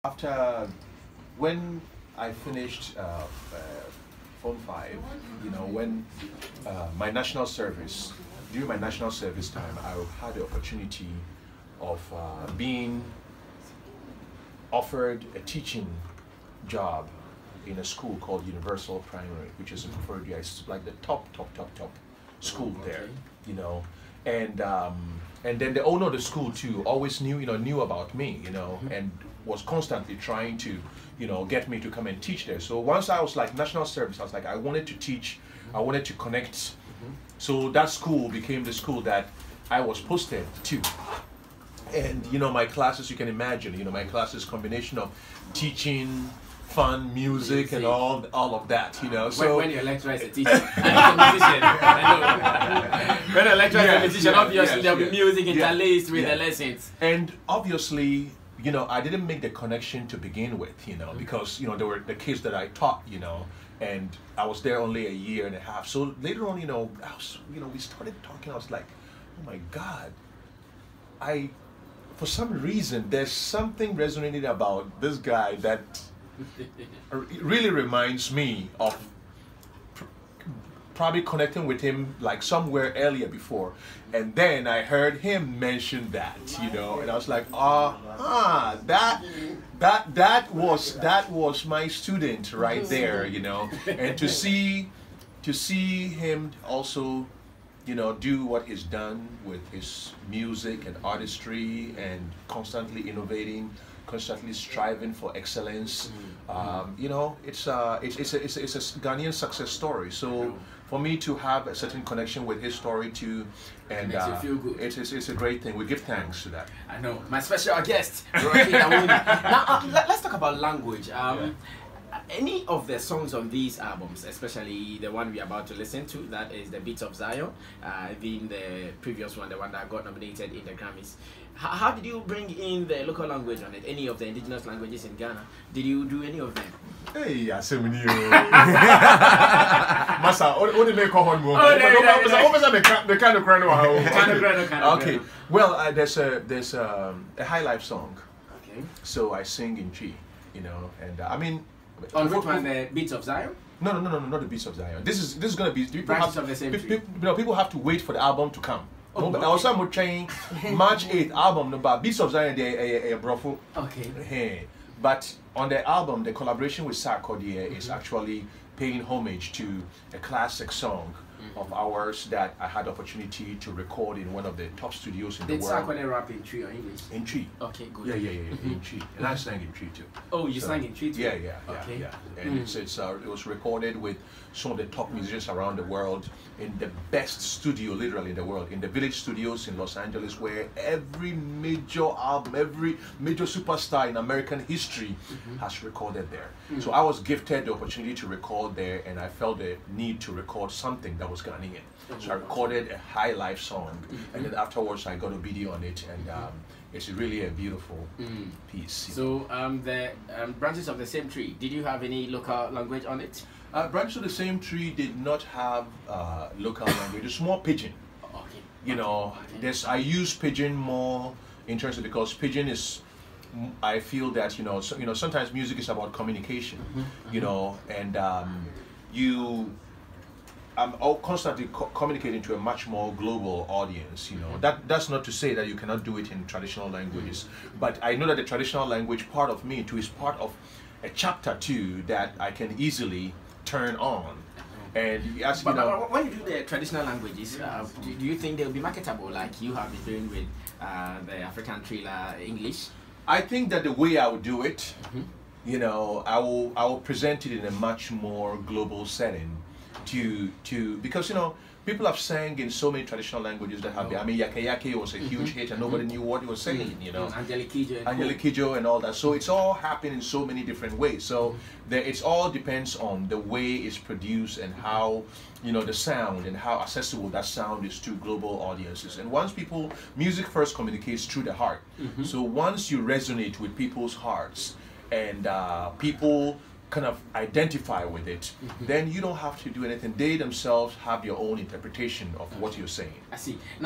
After when I finished Form 5, when my national service, during my national service time, I had the opportunity of being offered a teaching job in a school called Universal Primary, which is in Sarkodie. It's like the top school there, and then the owner of the school too always knew about me, and was constantly trying to, get me to come and teach there. So once I was like national service, I was like, I wanted to teach, I wanted to connect. So that school became the school that I was posted to. And my classes, you can imagine, my classes combination of teaching, fun, music, and all of that, So when your lecturer is a teacher and a musician, I know. When a lecturer is a musician, obviously there'll be music interlaced with the lessons. And obviously, I didn't make the connection to begin with, because there were the kids that I taught, and I was there only a year and a half. So later on, we started talking. I was like, oh my God, for some reason, there's something resonating about this guy that really reminds me of probably connecting with him like somewhere earlier before. And then I heard him mention that, and I was like, that was my student right there, and to see him also do what he's done with his music and artistry and constantly innovating, constantly striving for excellence. It's a Ghanaian success story. So for me to have a certain connection with his story too, and makes you feel good. It's a great thing. We give thanks to that. I know. My special guest, Dawuni. Now let's talk about language. Any of the songs on these albums, especially the one we're about to listen to, that is The Beats of Zion, even the previous one, the one that got nominated in the Grammys. How did you bring in the local language on it? Any of the indigenous languages in Ghana? Did you do any of them? Hey, I say we Masa, what did they call him? The kind of crying. Okay. Well, there's a high life song. Okay. So I sing in Chi, and I mean. On which one, the Beats of Zion? No, not the Beats of Zion. This is gonna be people have to wait for the album to come. Oh, but also I'm trying March 8th album about Beats of Zion they brofo. Okay. But on the album, the collaboration with Sarkodie is actually paying homage to a classic song of ours that I had the opportunity to record in one of the top studios in the world. Did Sarkodie rap in Tree or English? In Tree. Okay, good. Yeah, in Tree. And I sang in Tree too. Oh, you sang in Tree too? Yeah. And it was recorded with some of the top musicians around the world in the best studio, literally in the world, in the Village Studios in Los Angeles, where every major album, every major superstar in American history has recorded there. So I was gifted the opportunity to record there, and I felt the need to record something that was Ghanaian. So I recorded a high life song, and then afterwards I got a video on it, and it's really a beautiful piece. So the Branches of the Same Tree, did you have any local language on it? Branches of the Same Tree did not have local language. It's more Pidgin. I use Pidgin more in terms of, because Pidgin is, I feel that sometimes music is about communication, and I'm constantly communicating to a much more global audience. That's not to say that you cannot do it in traditional languages, but I know that the traditional language part of me too is part of a chapter too that I can easily turn on. And when you do the traditional languages, do you think they'll be marketable like you have been doing with the African Thriller English? I think that the way I would do it, I will present it in a much more global setting. Because people have sang in so many traditional languages that have been. I mean, Yake Yake was a huge hit, and nobody knew what he was saying. Angelique Kidjo and all that. So it's all happened in so many different ways. So it all depends on the way it's produced and how the sound and how accessible that sound is to global audiences. And once music first communicates through the heart. So once you resonate with people's hearts and people kind of identify with it, then you don't have to do anything. They themselves have your own interpretation of what you're saying. I see. Now